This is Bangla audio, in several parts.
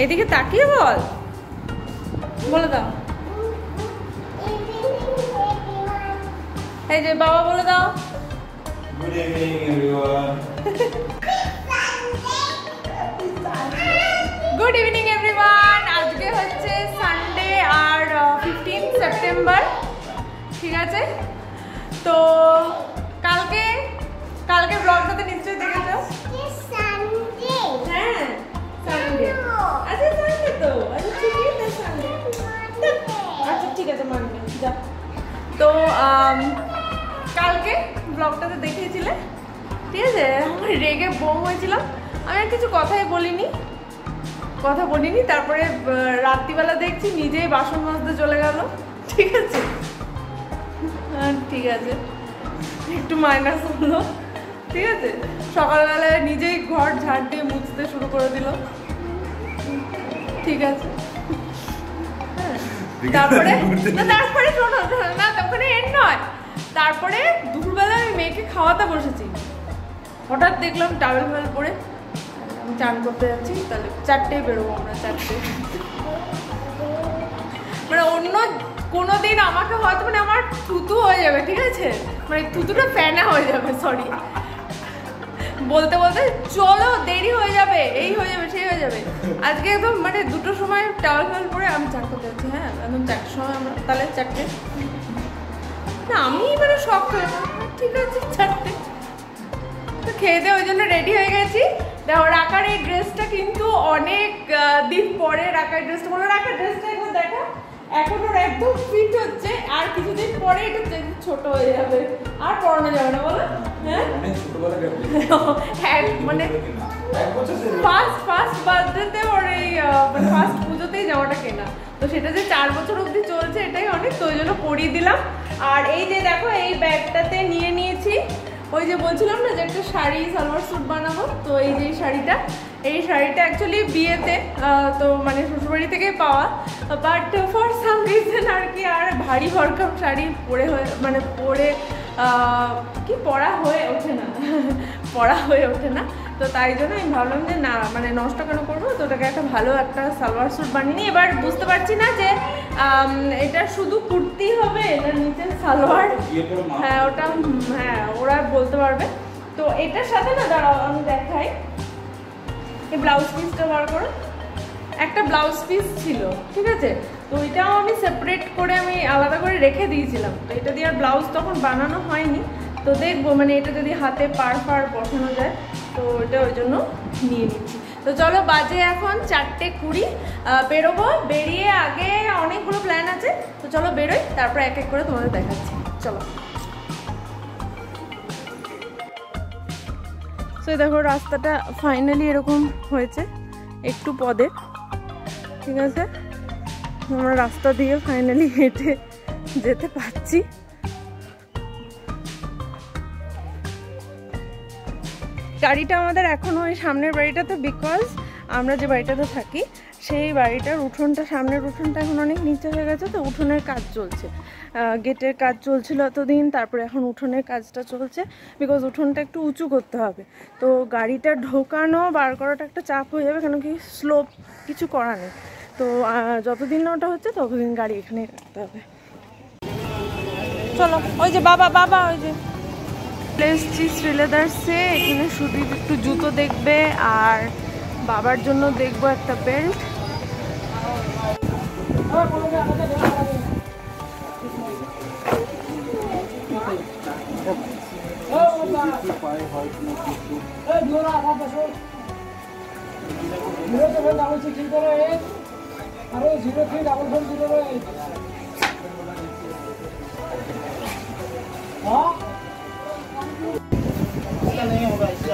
এদিকে তাকিয়ে বল, বলে দাও। এই যে বাবা বলে দাও। Good evening everyone. Good evening everyone. আজকে হচ্ছে সানডে আর 15 সেপ্টেম্বর, ঠিক আছে? তো কালকে ব্লগটাতে নিশ্চয়ই দেখেছো। হ্যাঁ সানডে, আচ্ছা সানডে তো, আচ্ছা ঠিকই তো সানডে, আচ্ছা ঠিক আছে মানবে যা। তো কালকে ব্লগটাতে দেখিয়েছিলে, ঠিক আছে? আমার রেগে বোম হয়েছিলাম, আমি আর কিছু কথা বলিনি। তারপরে রাত্রিবেলা দেখছি নিজেই বাসন মাজতে চলে গেল, ঠিক আছে? ঠিক আছে, একটু মাইনাস হলো, ঠিক আছে? সকালবেলায় নিজেই ঘর ঝাড় দিয়ে মুছতে শুরু করে দিল, ঠিক আছে? তারপরে শোনো না, তখনই এন্ড নয়। তারপরে দুপুরবেলা আমি মেয়েকে খাওয়াতে বসেছি, হঠাৎ দেখলাম টাওয়েল ফাওয়েল পরে আমি চান করতে যাচ্ছি, তাহলে 4টেই বেরোবো আমরা, 4টে। মানে অন্য কোনো দিন আমাকে হয়তো মানে আমার থুতু হয়ে যাবে, ঠিক আছে? মানে থুতুটা ফ্যানা হয়ে যাবে, সরি, বলতে বলতে চলো দেরি হয়ে যাবে, এই হয়ে যাবে, সেই হয়ে যাবে। আজকে একদম মানে 2টোর সময় টাওয়েল ফাওয়েল পরে আমি চান করতে যাচ্ছি। হ্যাঁ একদম 4টের সময় আমরা, তাহলে 4টে না, আমি মানে শখ করে, ঠিক আছে 4টে। তো খেয়ে দিয়ে ওই জন্য রেডি হয়ে গেছি। দেখো রাখার এই ড্রেসটা কিন্তু অনেক দিন পরে রাখার ড্রেসটা, বলো রাখার ড্রেসটা এখন দেখো, এখন ওর একদম ফিট হচ্ছে, আর কিছুদিন পরে এটা ছোট হয়ে যাবে, আর পরানো যাবে না, বলো? হ্যাঁ মানে ফার্স্ট বার্থডেতে ওর এই মানে ফার্স্ট পুজোতেই জামাটা কেনা, তো সেটা যে 4 বছর অবধি চলছে এটাই অনেক, তো ওই জন্য পরিয়ে দিলাম। আর এই যে দেখো এই ব্যাগটাতে নিয়ে নিয়েছি, ওই যে বলছিলাম না যে একটা শাড়ি সালোয়ার স্যুট বানাবো, তো এই যে এই শাড়িটা অ্যাকচুয়ালি বিয়েতে তো মানে শ্বশুরবাড়ি থেকেই পাওয়া, বাট ফর সাম রিজন আর কি আর ভারী ভরকম শাড়ি পরে পরা হয়ে ওঠে না, তো তাই জন্য আমি ভাবলাম যে না মানে নষ্ট কেন করবো, তো ওটাকে একটা ভালো একটা সালোয়ার স্যুট বানিয়ে নিই। এবার বুঝতে পারছি না যে এটা শুধু কুর্তি হবে না নিচে সালোয়ার, হ্যাঁ ওটা হ্যাঁ ওরা বলতে পারবে। তো এটার সাথে না দাঁড়াও আমি দেখাই, এই ব্লাউজ পিসটা বার করো, একটা ব্লাউজ পিস ছিল, ঠিক আছে? তো এটাও আমি সেপারেট করে আমি আলাদা করে রেখে দিয়েছিলাম, তো এটা দিয়ে আর ব্লাউজ তখন বানানো হয়নি, তো দেখবো মানে এটা যদি হাতে পার বসানো যায়, তো এটা ওই জন্য নিয়ে নিচ্ছি। তো চলো বাজে এখন 4:20, বেরোবো, বেরিয়ে আগে অনেকগুলো প্ল্যান আছে, তো চলো বেরোই, তারপর এক এক করে তোমাদের দেখাচ্ছি, চলো। তো দেখো রাস্তাটা ফাইনালি এরকম হয়েছে, একটু পদে, ঠিক আছে? আমরা রাস্তা দিয়ে ফাইনালি হেঁটে যেতে পারছি। গাড়িটা আমাদের এখন ওই সামনের বাড়িটাতে, বিকজ আমরা যে বাড়িটাতে থাকি সেই বাড়িটার উঠোনটা, সামনের উঠোনটা এখন অনেক নিচে হয়ে গেছে, তো উঠোনের কাজ চলছে, গেটের কাজ চলছিল এতদিন, তারপরে এখন উঠোনের কাজটা চলছে, বিকজ উঠোনটা একটু উঁচু করতে হবে, তো গাড়িটা ঢোকানো বার করাটা একটা চাপ হয়ে যাবে, কেন কি স্লোপ কিছু করা নেই, তো যতদিন না ওটা হচ্ছে ততদিন গাড়ি এখানে রাখতে হবে। চলো ওই যে বাবা ওই যে এসছি শ্রীলেদার্সে, এখানে শুধু একটু জুতো দেখবে আর বাবার জন্য দেখবো একটা বেল্ট। नहीं होगा इससे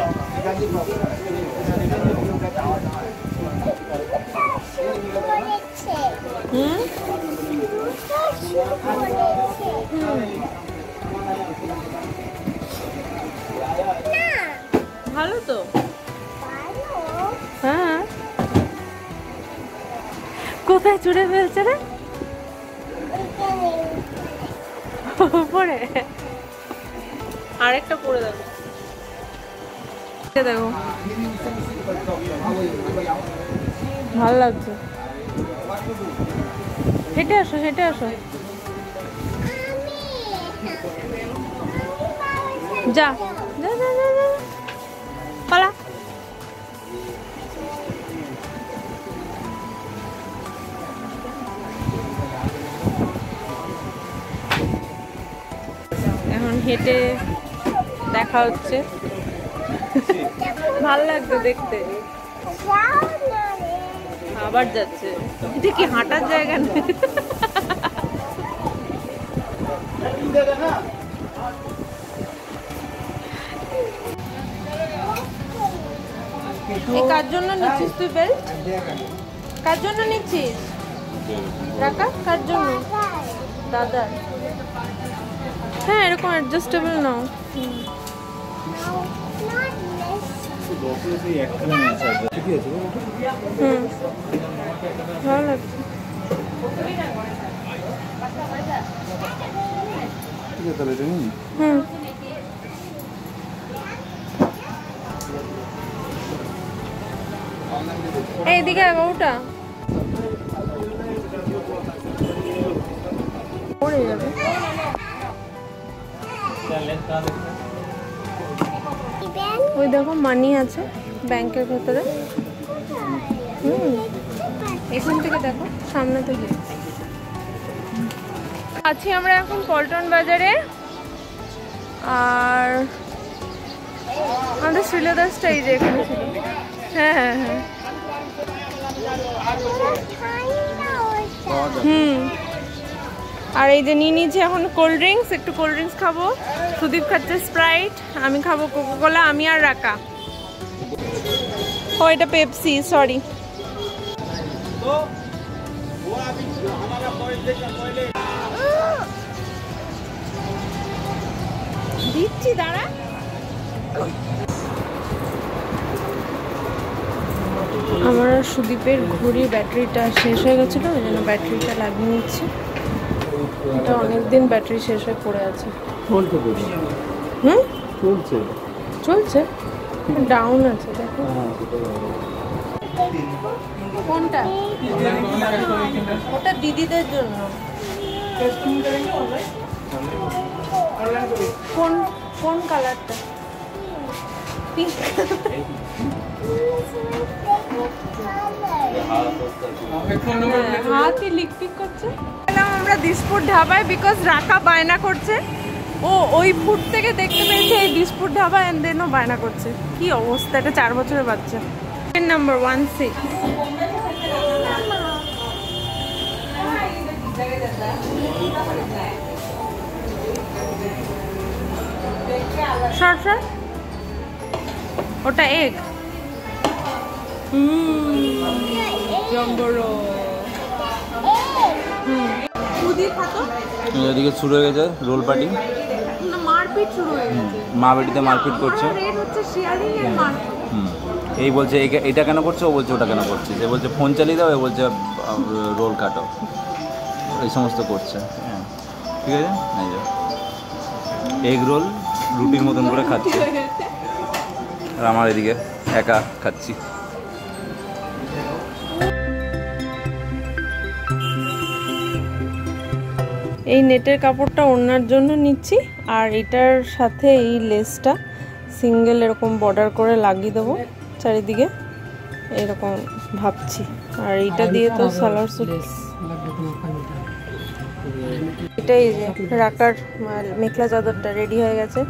ভালো তো, হ্যাঁ কোথায় চুড়ে ফেলছে রে পরে, আরেকটা পরে দেখো দেখো ভালো লাগছে। হেঁটে আসো, হেঁটে আসো। যা যা যা যা যা পালা। এখন হেঁটে দেখা হচ্ছে। ভালো লাগছে দেখতে। আবার যাচ্ছে। এটা কি হাঁটার জায়গা না? কার জন্য নিচ্ছিস তুই বেল্ট? কার জন্য নিচ্ছিস? রাকা কার জন্য? দাদা। হ্যাঁ এরকম অ্যাডজাস্টেবল নাও। ভালো লাগছে। এইদিকে ওটা পড়ে যাবে। ওই দেখো মানি আছে ব্যাংকের ভেতরে। এখান থেকে দেখো, সামনে থেকে আছি আমরা এখন পল্টন বাজারে। আর আমাদের শ্রীলেদার্সটা এই যে এখানে ছিল। হ্যাঁ হ্যাঁ হ্যাঁ আর এই যে নিয়ে নিয়েছি এখন কোল্ড ড্রিঙ্কস। একটু কোল্ড ড্রিঙ্কস খাবো। সুদীপ খাচ্ছে স্প্রাইট, আমি খাবো কোকোকোলা, আমি আর রাকা। ও এটা পেপসি, সরি। দিচ্ছি দাঁড়া। আমার সুদীপের ঘড়ির ব্যাটারিটা শেষ হয়ে গেছিলো, ওই জন্য ব্যাটারিটা লাগিয়ে নিচ্ছি। এটা অনেকদিন ব্যাটারি শেষ হয়ে পড়ে আছে। চলছে চলছে, ডাউন আছে দেখো। কোনটা? ওটা দিদিদের জন্য। কোন কোন কালারটা? পিঙ্ক। হাতে লিকপিক করছে। আমরা দিসপুর ধাবায়, বিকজ রাকা বায়না করছে। ও ওই ফুট থেকে দেখতে পেয়েছে এই দিসপুর ধাবা, এন্ড দেনও বায়না করছে। কি অবস্থা, এটা 4 বছরের বাচ্চা। নাম্বার 16। ওটা এগ। এদিকে শুরু হয়ে গেছে রোল পার্টি। মারপিট শুরু হয়ে গেছে। মা বেটিতে মারপিট করছে। এই বলছে এটা কেন করছে, ও বলছে ওটা কেন করছে। এ বলছে ফোন চালিয়ে দাও, এ বলছে রোল কাটো। এই সমস্ত করছে। ঠিক আছে, এগ রোল রুটির মতন করে খাচ্ছে, আর আমার এদিকে একা খাচ্ছি। এই নেটের কাপড়টা ওড়নার জন্য নিচ্ছি, আর এটার সাথে এই লেসটা সিঙ্গেল এরকম বর্ডার করে লাগিয়ে দেবো চারিদিকে, এরকম ভাবছি। আর এইটা দিয়ে তো সালোয়ার স্যুট। এটাই যে রাকার মেখলা চাদরটা রেডি হয়ে গেছে,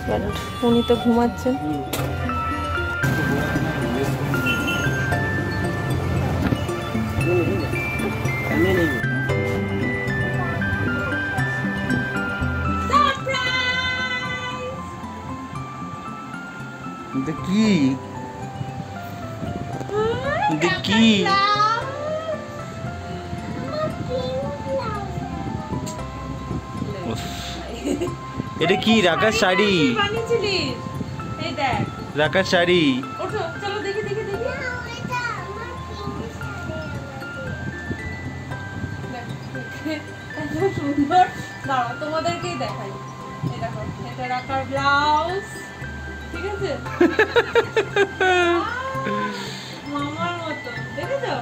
বাট উনি তো ঘুমাচ্ছেন। কি কি এটা কি? রাকার শাড়ি, রাকার শাড়ি। সুন্দর, দাঁড়া তোমাদেরকেই দেখাই। এই দেখো, এটা রাকার ব্লাউজ, ঠিক আছে? মামার মতো দেখেছো?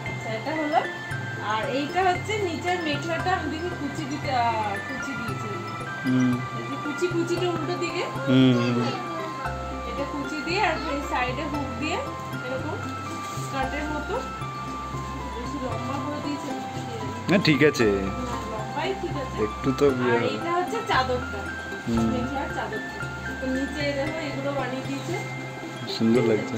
আচ্ছা এটা হলো। আর এইটা হচ্ছে নিচের মেখলাটা আমি দেখি কুচি দিয়েছে। এই যে কুচিটা উল্টো দিকে, এটা কুচি দিয়ে আর এই সাইডে হুক দিয়ে এরকম স্কার্টের মতো বেশি লম্বা করে দিয়েছে। না ঠিক আছে, লম্বাই ঠিক আছে। একটু তো আর এটা হচ্ছে চাদরটা, মেখলার চাদরটা। তো নিচে দেখো এগুলো বানিয়ে দিয়েছে, সুন্দর লাগছে।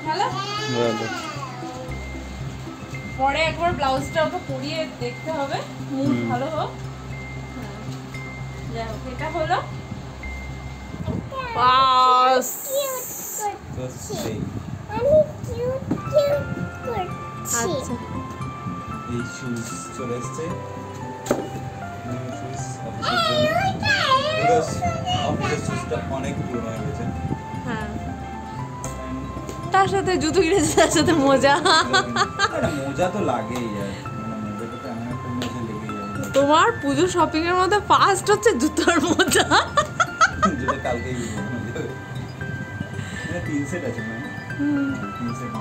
ভালো। পরে একবার ব্লাউজটা ওকে পরিয়ে দেখতে হবে, মুড ভালো হোক। যাই হোক, এটা হলো আচ্ছা। এই শুজ চলে এসছে, অনেক পুরনো হয়ে গেছে। হ্যাঁ, তার সাথে জুতো কিনেছে, তার সাথে মোজা। মোজা তো লাগেই, মোজাটা তো এমন একটা মোজা লেগেই যায়। তোমার পুজো শপিং এর মধ্যে ফার্স্ট হচ্ছে জুতোর মোজা, যেটা কালকেই এটা 3 সেট আছে না? 3 সেট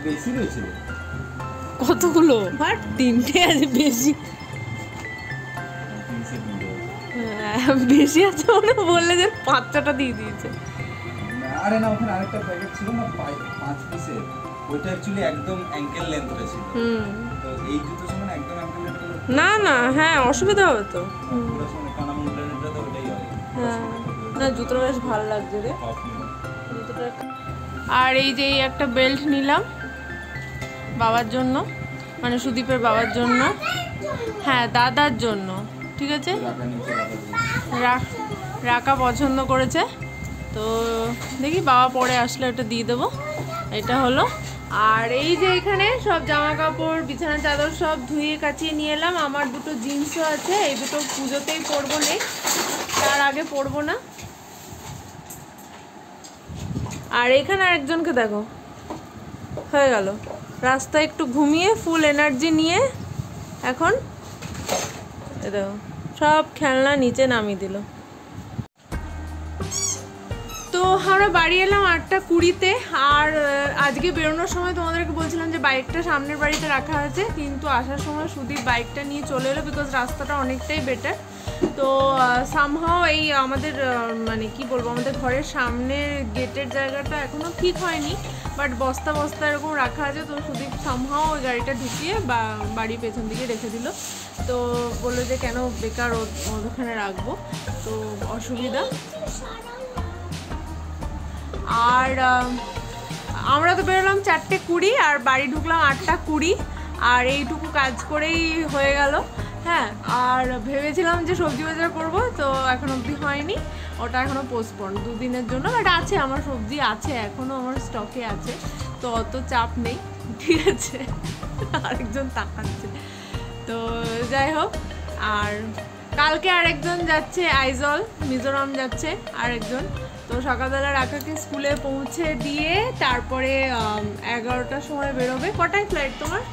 বেশি রয়েছে। কতগুলো? আর 3টে আছে বেশি। 3 সেট বেশি আছে মানে বললে যে 5-6টা দিয়ে দিয়েছে। আরে না, ওখানে আরেকটা প্যাকেট ছিল না 5 পিসের, ওইটা অ্যাকচুয়ালি একদম অ্যাঙ্কেল লেন্থে ছিল। তো এই জুতো সমান একদম অ্যাঙ্কেল লেন্থে না না, হ্যাঁ অসুবিধা হবে তো। পুরো সমান কানা মুন্ডানেটা তো ওটাই হয়। হ্যাঁ, না জুতোটা বেশ ভালো লাগছে রে জুতোটা। আর এই যে এই একটা বেল্ট নিলাম বাবার জন্য, মানে সুদীপের বাবার জন্য। হ্যাঁ, দাদার জন্য, ঠিক আছে। রাকা পছন্দ করেছে, তো দেখি বাবা পরে আসলে এটা দিয়ে দেবো। এটা হলো। আর এই যে এখানে সব জামা কাপড়, বিছানা চাদর সব ধুয়ে কাচিয়ে নিয়ে এলাম। আমার দুটো জিন্সও আছে, এই দুটো পুজোতেই পরবো, নেই তার আগে পরবো না। আর এখানে আরেকজনকে দেখো, হয়ে গেল রাস্তায় একটু ঘুমিয়ে ফুল এনার্জি নিয়ে এখন দেখো সব খেলনা নিচে নামিয়ে দিল। তো আমরা বাড়ি এলাম 8:20-তে। আর আজকে বেরোনোর সময় তোমাদেরকে বলছিলাম যে বাইকটা সামনের বাড়িতে রাখা আছে, কিন্তু আসার সময় সুদীপ বাইকটা নিয়ে চলে এলো, বিকজ রাস্তাটা অনেকটাই বেটার। তো সামহাও এই আমাদের মানে কি বলবো, আমাদের ঘরের সামনের গেটের জায়গাটা এখনও ঠিক হয়নি, বাট বস্তা বস্তা এরকম রাখা আছে। তো সুদীপ সামহাও ওই গাড়িটা ঢুকিয়ে বা বাড়ির পেছন দিকে রেখে দিল। তো বললো যে কেন বেকার ওখানে রাখবো, তো অসুবিধা। আর আমরা তো বেরোলাম 4:20 আর বাড়ি ঢুকলাম 8:20, আর এইটুকু কাজ করেই হয়ে গেল। হ্যাঁ, আর ভেবেছিলাম যে সবজি বাজার করবো, তো এখন অবধি হয়নি, ওটা এখনও পোস্টপন 2 দিনের জন্য। বাট আছে, আমার সবজি আছে, এখনও আমার স্টকে আছে, তো অত চাপ নেই, ঠিক আছে। আরেকজন তাকাচ্ছে, তো যাই হোক। আর কালকে আরেকজন যাচ্ছে আইজল, মিজোরাম যাচ্ছে আরেকজন। তো সকালবেলা রাকাকে স্কুলে পৌঁছে দিয়ে তারপরে 11টার সময় বেরোবে। কটায় ফ্লাইট তোমার?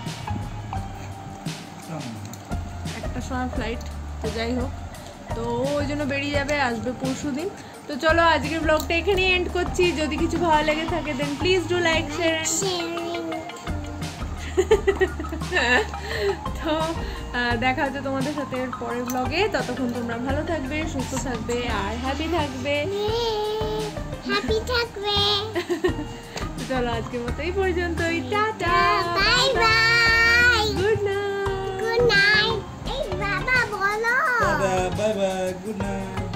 1টার সময় ফ্লাইট। তো যাই হোক, তো ওই জন্য বেরিয়ে যাবে, আসবে পরশুদিন। তো চলো আজকের ব্লগটা এখানেই এন্ড করছি। যদি কিছু ভালো লেগে থাকে দেন প্লিজ ডু লাইক, শেয়ার। তো দেখা হচ্ছে তোমাদের সাথে পরের ব্লগে। ততক্ষণ তোমরা ভালো থাকবে, সুস্থ থাকবে আর হ্যাপি থাকবে। চলো আজকের মতো এই পর্যন্তই, tata, bye bye, good night. Good night. এই বাবা বলো, বাই বাই, গুড নাইট।